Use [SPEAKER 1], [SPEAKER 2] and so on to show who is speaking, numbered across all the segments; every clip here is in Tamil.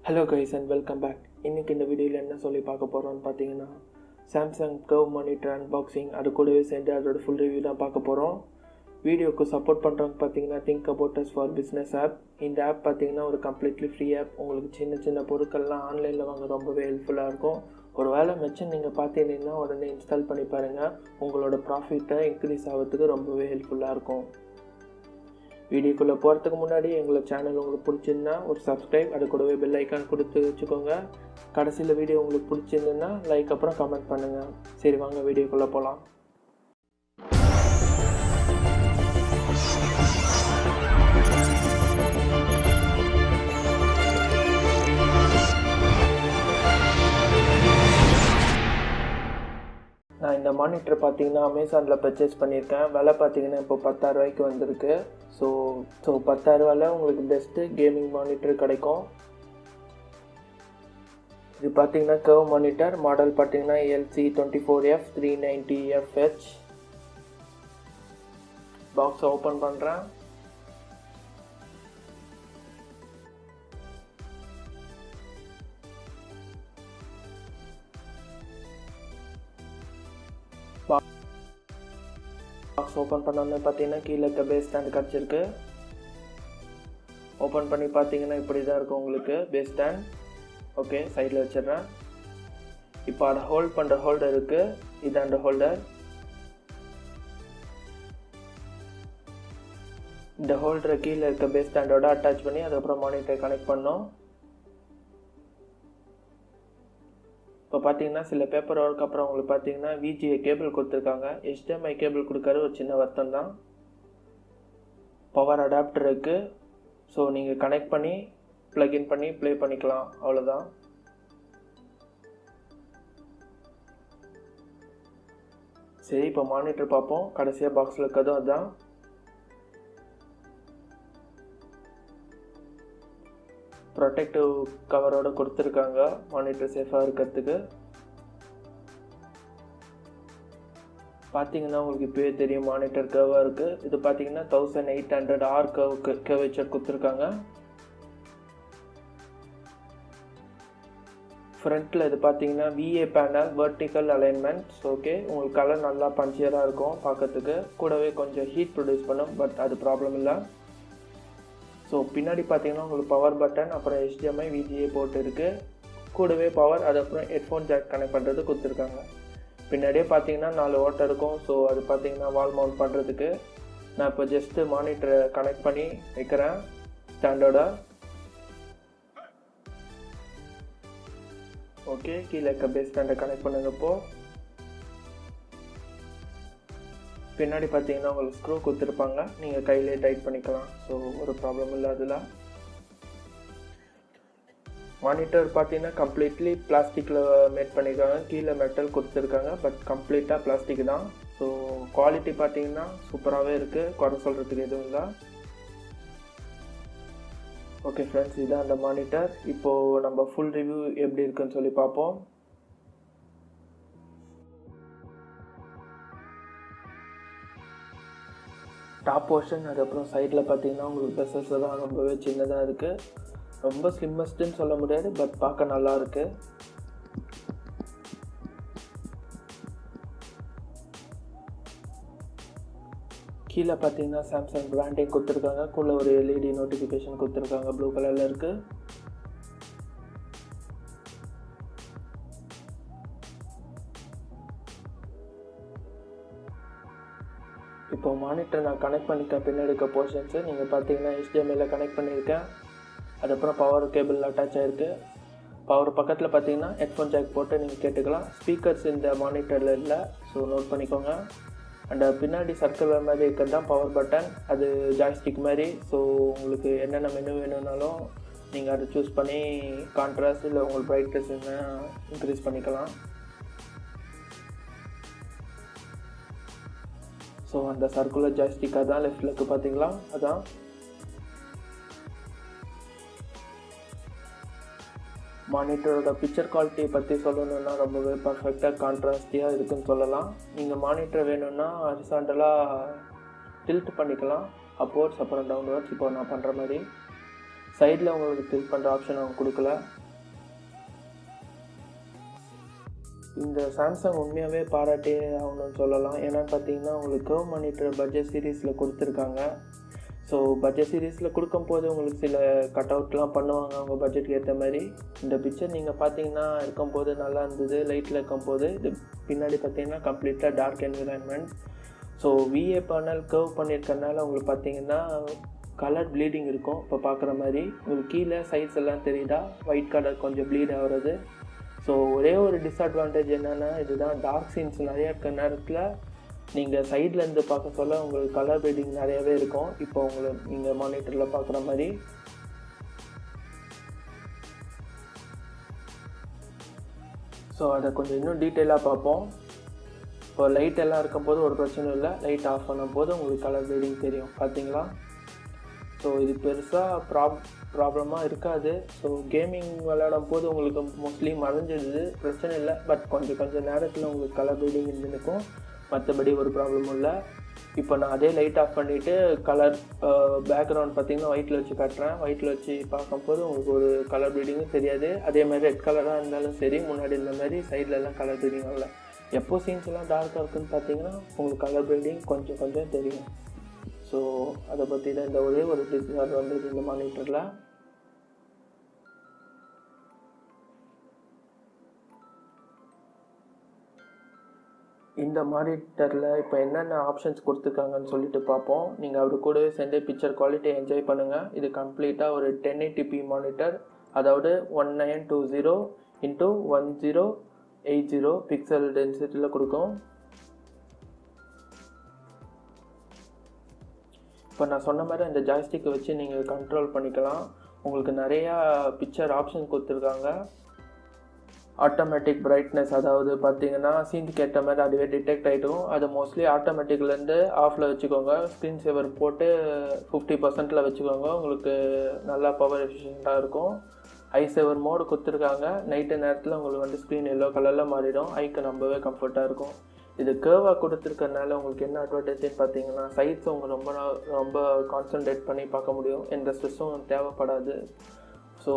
[SPEAKER 1] Hello guys and welcome back. இன்னைக்கு இந்த வீடியோவில் என்ன சொல்லி பார்க்க போகிறோம்னு பார்த்தீங்கன்னா சாம்சங் கர்வ் மானிட்டர் அன்பாக்சிங் அது கூடவே சேர்ந்து அதோட ஃபுல் ரிவ்யூ தான் பார்க்க போகிறோம். வீடியோக்கு சப்போர்ட் பண்ணுறவங்க பார்த்தீங்கன்னா think about us for business app. இந்த ஆப் பார்த்தீங்கன்னா ஒரு கம்ப்ளீட்லி ஃப்ரீ ஆப். உங்களுக்கு சின்ன சின்ன பொருட்கள்லாம் ஆன்லைனில் வாங்க ரொம்பவே ஹெல்ப்ஃபுல்லாக இருக்கும். ஒரு வேளை மெச்சம் நீங்கள் பார்த்தீங்கன்னா உடனே இன்ஸ்டால் பண்ணி பாருங்கள். உங்களோட ப்ராஃபிட்டை இன்க்ரீஸ் ஆகிறதுக்கு ரொம்பவே ஹெல்ப்ஃபுல்லாக இருக்கும். வீடியோக்குள்ளே போகிறதுக்கு முன்னாடி எங்களை சேனல் உங்களுக்கு பிடிச்சிருந்தா ஒரு சப்ஸ்கிரைப் அது கூடவே பெல் ஐக்கான் கொடுத்து வச்சுக்கோங்க. கடைசியில் வீடியோ உங்களுக்கு பிடிச்சிருந்துன்னா லைக் அப்புறம் கமெண்ட் பண்ணுங்கள். சரி வாங்க வீடியோக்குள்ளே போகலாம். நான் இந்த மானிட்டர் பார்த்தீங்கன்னா அமேசானில் பர்ச்சேஸ் பண்ணியிருக்கேன். விலை பார்த்தீங்கன்னா இப்போ 10,000 ரூபாய்க்கு வந்திருக்கு. ஸோ 10,000 ரூபாயில் உங்களுக்கு பெஸ்ட்டு கேமிங் மானிட்டர் கிடைக்கும். இது பார்த்தீங்கன்னா கர்வ் மானிட்டர் மாடல் பார்த்தீங்கன்னா LC24F390FH. பாக்ஸை ஓப்பன் பண்ணுறேன். பாக்ஸ் ஓப்பன் பண்ணோன்னு பார்த்தீங்கன்னா கீழே இருக்க பேஸ் ஸ்டாண்ட் கிடச்சிருக்கு. ஓப்பன் பண்ணி பார்த்தீங்கன்னா இப்படி தான் இருக்கும் உங்களுக்கு பேஸ் ஸ்டாண்ட். ஓகே, சைடில் வச்சிடுறேன். இப்போ அதை ஹோல்ட் பண்ணுற ஹோல்டர் இருக்குது. இது அந்த ஹோல்டர். இந்த ஹோல்டரை கீழே இருக்க பேஸ் ஸ்டாண்டோட அட்டாச் பண்ணி அதுக்கப்புறம் மானிட்டர் கனெக்ட் பண்ணோம். இப்போ பார்த்தீங்கன்னா சில பேப்பர் ஒர்க் அப்புறம் உங்களுக்கு பார்த்தீங்கன்னா VGA கேபிள் கொடுத்துருக்காங்க. HDMI கேபிள் கொடுக்கறது ஒரு சின்ன வருத்தம் தான். பவர் அடாப்டர் இருக்குது. ஸோ நீங்கள் கனெக்ட் பண்ணி ப்ளக்இன் பண்ணி ப்ளே பண்ணிக்கலாம், அவ்வளோதான். சரி, இப்போ மானிட்டர் பார்ப்போம். கடைசியாக பாக்ஸில் இருக்கிறதும் அதுதான். ப்ரொடெக்டிவ் கவரோடு கொடுத்துருக்காங்க மானிட்டர் சேஃபாக இருக்கிறதுக்கு. பார்த்தீங்கன்னா உங்களுக்கு இப்போயே தெரியும் மானிட்டர் கர்வாக இருக்குது. இது பார்த்தீங்கன்னா 1800 R கர்வேச்சர் கொடுத்துருக்காங்க. ஃப்ரண்ட்டில் இது பார்த்தீங்கன்னா VA panel vertical alignments. Okay, உங்களுக்கு கலர் நல்லா பஞ்சியராக இருக்கும் பார்க்கறதுக்கு. கூடவே கொஞ்சம் ஹீட் ப்ரொடியூஸ் பண்ணும், பட் அது ப்ராப்ளம் இல்லை. ஸோ பின்னாடி பார்த்தீங்கன்னா உங்களுக்கு பவர் பட்டன் அப்புறம் HDMI VGA போட்டு இருக்குது. கூடவே பவர் அதுக்கப்புறம் ஹெட்ஃபோன் ஜாக் கனெக்ட் பண்ணுறது கொடுத்துருக்காங்க. பின்னாடியே பார்த்தீங்கன்னா 4 ஓட்டை இருக்கும். ஸோ அது பார்த்தீங்கன்னா வால் மவுண்ட் பண்ணுறதுக்கு. நான் இப்போ ஜஸ்ட்டு மானிட்டரை கனெக்ட் பண்ணி வைக்கிறேன் ஸ்டாண்டோட. ஓகே, கீழே இருக்க பேஸ் ஸ்டாண்டை கனெக்ட் பண்ணுங்கப்போ. பின்னாடி பார்த்தீங்கன்னா உங்களுக்கு ஸ்க்ரூ கொடுத்துருப்பாங்க, நீங்கள் கையிலே டைட் பண்ணிக்கலாம். ஸோ ஒரு ப்ராப்ளம் இல்லை அதில். மானிட்டர் பார்த்தீங்கன்னா கம்ப்ளீட்லி பிளாஸ்டிக்கில் மேட் பண்ணியிருக்காங்க. கீழே மெட்டல் கொடுத்துருக்காங்க, பட் கம்ப்ளீட்டாக பிளாஸ்டிக் தான். ஸோ குவாலிட்டி பார்த்தீங்கன்னா சூப்பராகவே இருக்குது, குறை சொல்கிறதுக்கு எதுவும் இல்லை. ஓகே ஃப்ரெண்ட்ஸ், இதுதான் அந்த மானிட்டர். இப்போது நம்ம ஃபுல் ரிவ்யூ எப்படி இருக்குன்னு சொல்லி பார்ப்போம். டாப் போர்ஷன் அதுக்கப்புறம் சைடில் பார்த்தீங்கன்னா உங்களுக்கு பெசல்ஸ் தான் ரொம்பவே சின்னதாக இருக்குது. ரொம்ப ஸ்லிம்மஸ்ட்டுன்னு சொல்ல முடியாது, பட் பார்க்க நல்லா இருக்குது. கீழே பார்த்தீங்கன்னா சாம்சங் பிராண்டிங் கொடுத்துருக்காங்க. கூட ஒரு LED நோட்டிஃபிகேஷன் கொடுத்துருக்காங்க, ப்ளூ கலரில் இருக்குது. இப்போ மானிட்டர் நான் கனெக்ட் பண்ணிட்டேன். பின்னாடி இருக்க போர்ஷன்ஸு நீங்கள் பார்த்தீங்கன்னா HDMIயில் கனெக்ட் பண்ணியிருக்கேன். அதுக்கப்புறம் பவர் கேபிள் அட்டாச் ஆகிருக்கு. பவர் பக்கத்தில் பார்த்தீங்கன்னா ஹெட்ஃபோன் ஜாக் போட்டு நீங்கள் கேட்டுக்கலாம். ஸ்பீக்கர்ஸ் இந்த மானிட்டரில் இல்லை, ஸோ நோட் பண்ணிக்கோங்க. அண்ட் பின்னாடி சர்க்கிள் மாதிரி இருக்கிறது தான் பவர் பட்டன். அது ஜாய்ஸ்டிக் மாதிரி. ஸோ உங்களுக்கு என்னென்ன மெனு வேணும்னாலும் நீங்கள் அதை சூஸ் பண்ணி கான்ட்ராஸ்ட் இல்லை உங்களுக்கு பிரைட்னஸ் என்ன இன்க்ரீஸ் பண்ணிக்கலாம். ஸோ அந்த சர்க்குலர் ஜாய்ஸ்டிக்காக தான் லெஃப்டில் இருக்குது பார்த்தீங்களா, அதான். மானிட்டரோட பிக்சர் குவாலிட்டியை பற்றி சொல்லணுன்னா ரொம்பவே பர்ஃபெக்டாக கான்ட்ராஸ்டியாக இருக்குதுன்னு சொல்லலாம். நீங்கள் மானிட்டர் வேணும்னா ஹரிசாண்டலாக டில்ட் பண்ணிக்கலாம், அப்வர்ட்ஸ் அப்புறம் டவுன்வர்ட்ஸ், இப்போ நான் பண்ணுற மாதிரி. சைடில் உங்களுக்கு டில்ட் பண்ணுற ஆப்ஷன் அவங்க கொடுக்கல. இந்த சாம்சங் உண்மையாகவே பாராட்டே ஆகணும்னு சொல்லலாம். ஏன்னா பார்த்தீங்கன்னா உங்களுக்கு கர்வ் மானிட்டர் பட்ஜெட் சீரீஸில் கொடுத்துருக்காங்க. ஸோ பட்ஜெட் சீரீஸில் கொடுக்கும்போது உங்களுக்கு சில கட் அவுட்லாம் பண்ணுவாங்க அவங்க பட்ஜெட்டுக்கு ஏற்ற மாதிரி. இந்த பிக்சர் நீங்கள் பார்த்தீங்கன்னா இருக்கும்போது நல்லா இருந்தது, லைட்டில் இருக்கும்போது. இது பின்னாடி பார்த்தீங்கன்னா கம்ப்ளீட்டாக dark environment. So VA panel curve பண்ணியிருக்கறனால உங்களுக்கு பார்த்தீங்கன்னா கலர் ப்ளீடிங் இருக்கும். இப்போ பார்க்குற மாதிரி உங்களுக்கு கீழே சைட்ஸ் எல்லாம் தெரியுதா, ஒயிட் கலர் கொஞ்சம் ப்ளீட் ஆகிறது. ஸோ ஒரே ஒரு டிஸ்அட்வான்டேஜ் என்னென்னா இதுதான், டார்க் சீன்ஸ் நிறையா இருக்க நேரத்தில் நீங்கள் சைட்லேருந்து பார்க்க சொல்ல உங்களுக்கு கலர் ப்ளீடிங் நிறையாவே இருக்கும். இப்போ நீங்கள் மானிட்டரில் பார்க்குற மாதிரி. ஸோ அதை கொஞ்சம் இன்னும் டீட்டெயிலாக பார்ப்போம். இப்போ லைட் எல்லாம் இருக்கும்போது ஒரு பிரச்சனையும் இல்லை, லைட் ஆஃப் பண்ணும்போது உங்களுக்கு கலர் ப்ளீடிங் தெரியும், பார்த்தீங்களா? ஸோ இது பெருசாக ப்ராப்ளமாக இருக்காது. ஸோ கேமிங் விளையாடும் போது உங்களுக்கு மோஸ்ட்லி மறைஞ்சிடுது, பிரச்சனை இல்லை. பட் கொஞ்சம் நேரத்தில் உங்களுக்கு கலர் ப்ளீடிங் இருந்துருக்கும், மற்றபடி ஒரு ப்ராப்ளமும் இல்லை. இப்போ நான் அதே லைட் ஆஃப் பண்ணிவிட்டு கலர் பேக்ரவுண்ட் பார்த்திங்கன்னா ஒயிட்டில் வச்சு காட்டுறேன். ஒயிட்டில் வச்சு பார்க்கும்போது உங்களுக்கு ஒரு கலர் ப்ளீடிங்கும் தெரியாது. அதே மாதிரி ரெட் கலராக இருந்தாலும் சரி, முன்னாடி இருந்த மாதிரி சைட்லலாம் கலர் ப்ளீடிங் வரல. எப்போ சீன்ஸ் எல்லாம் டார்க்காக இருக்குதுன்னு பார்த்தீங்கன்னா உங்களுக்கு கலர் ப்ளீடிங் கொஞ்சம் தெரியும். ஸோ அதை பற்றி தான் இந்த ஒரே ஒரு டிஸ்அட்வான்டேஜ் இந்த மானிட்டரில். இந்த மானிட்டரில் இப்போ என்னென்ன ஆப்ஷன்ஸ் கொடுத்துருக்காங்கன்னு சொல்லிட்டு பார்ப்போம். நீங்கள் அப்படி கூடவே சேர்ந்து பிக்சர் குவாலிட்டி என்ஜாய் பண்ணுங்கள். இது கம்ப்ளீட்டாக ஒரு 1080p மானிட்டர், அதாவது 1920x1080 பிக்சல் டென்சிட்டியில் கொடுக்கும். இப்போ நான் சொன்ன மாதிரி அந்த ஜாய்ஸ்டிக்கை வச்சு நீங்கள் கண்ட்ரோல் பண்ணிக்கலாம். உங்களுக்கு நிறையா பிக்சர் ஆப்ஷன் கொடுத்துருக்காங்க. ஆட்டோமேட்டிக் பிரைட்னஸ், அதாவது பார்த்தீங்கன்னா சீனுக்கு ஏற்ற மாதிரி அதுவே டிடெக்ட் ஆகிடும். அது மோஸ்ட்லி ஆட்டோமேட்டிக்லேருந்து ஆஃபில் வச்சுக்கோங்க. ஸ்க்ரீன் சேவர் போட்டு 50% வச்சுக்கோங்க, உங்களுக்கு நல்லா பவர் எஃபிஷியண்ட்டாக இருக்கும். ஐ சேவர் மோடு கொடுத்துருக்காங்க. நைட்டு நேரத்தில் உங்களுக்கு ஸ்க்ரீன் எல்லோ கலரில் மாறிடும், ஐக்கு ரொம்பவே கம்ஃபர்ட்டாக இருக்கும். இது கேர்வாக கொடுத்துருக்கறனால உங்களுக்கு என்ன அட்வான்டேஜ்னு பார்த்தீங்கன்னா சைட்ஸ் உங்கள் ரொம்ப கான்சன்ட்ரேட் பண்ணி பார்க்க முடியும், எந்த ஸ்ட்ரெஸ்ஸும் தேவைப்படாது. ஸோ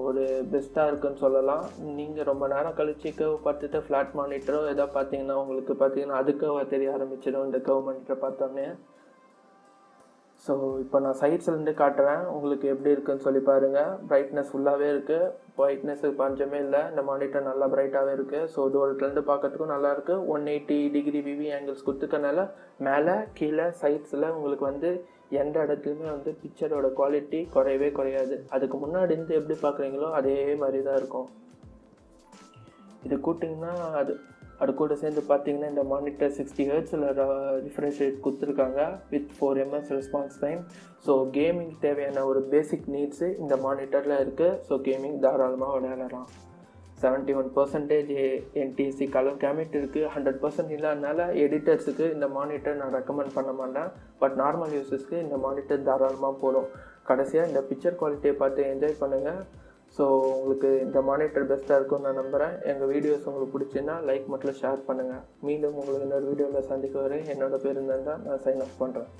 [SPEAKER 1] ஒரு பெஸ்ட்டாக இருக்குன்னு சொல்லலாம். நீங்கள் ரொம்ப நேரம் கழிச்சு கேர்வ் பார்த்துட்டு ஃப்ளாட் மானிட்டரோ எதாவது பார்த்தீங்கன்னா உங்களுக்கு பார்த்தீங்கன்னா அது கேர்வாக தெரிய ஆரம்பிச்சிடும் இந்த கேர்வ் மானிட்டரை பார்த்தோன்னே. ஸோ இப்போ நான் சைட்ஸ்லேருந்து காட்டுறேன், உங்களுக்கு எப்படி இருக்குன்னு சொல்லி பாருங்கள். பிரைட்னஸ் ஃபுல்லாகவே இருக்குது, பிரைட்னஸுக்கு பஞ்சமே இல்லை. இந்த மானிட்டர் நல்லா பிரைட்டாகவே இருக்குது. ஸோ தூரத்துலேருந்து பார்க்கறதுக்கும் நல்லாயிருக்கு. 180 டிகிரி விவி ஆங்கிள்ஸ் கொடுத்துக்கனால மேலே கீழே சைட்ஸில் உங்களுக்கு எந்த இடத்துலையுமே பிக்சரோட குவாலிட்டி குறையவே குறையாது. அதுக்கு முன்னாடி இருந்து எப்படி பார்க்குறீங்களோ அதே மாதிரி தான் இருக்கும். இது கூட்டிங்கன்னா அது கூட சேர்ந்து பார்த்தீங்கன்னா இந்த மானிட்டர் 60 Hz ரிஃப்ரெஷ் ரேட் கொடுத்துருக்காங்க with 4 ms response time. So gaming தேவையான ஒரு பேசிக் நீட்ஸு இந்த மானிட்டரில் இருக்குது. ஸோ கேமிங் தாராளமாக விளையாடலாம். 71% NTSC கலர் கேமெட் இருக்குது. 100% இல்லாதனால எடிட்டர்ஸுக்கு இந்த மானிட்டர் நான் ரெக்கமெண்ட் பண்ண மாட்டேன். பட் நார்மல் யூஸர்ஸ்க்கு இந்த மானிட்டர் தாராளமாக போடும். கடைசியாக இந்த பிக்சர் குவாலிட்டியை பார்த்து என்ஜாய் பண்ணுங்கள். ஸோ உங்களுக்கு இந்த மானிட்டர் பெஸ்ட்டாக இருக்கும்னு நான் நம்புகிறேன். எங்கள் வீடியோஸ் உங்களுக்கு பிடிச்சின்னா லைக் மட்டும் ஷேர் பண்ணுங்கள். மீண்டும் உங்களுக்கு இன்னொரு வீடியோவில் சந்திக்க வரை என்னோட பேர் இருந்தால் நான் சைன் ஆஃப் பண்ணுறேன்.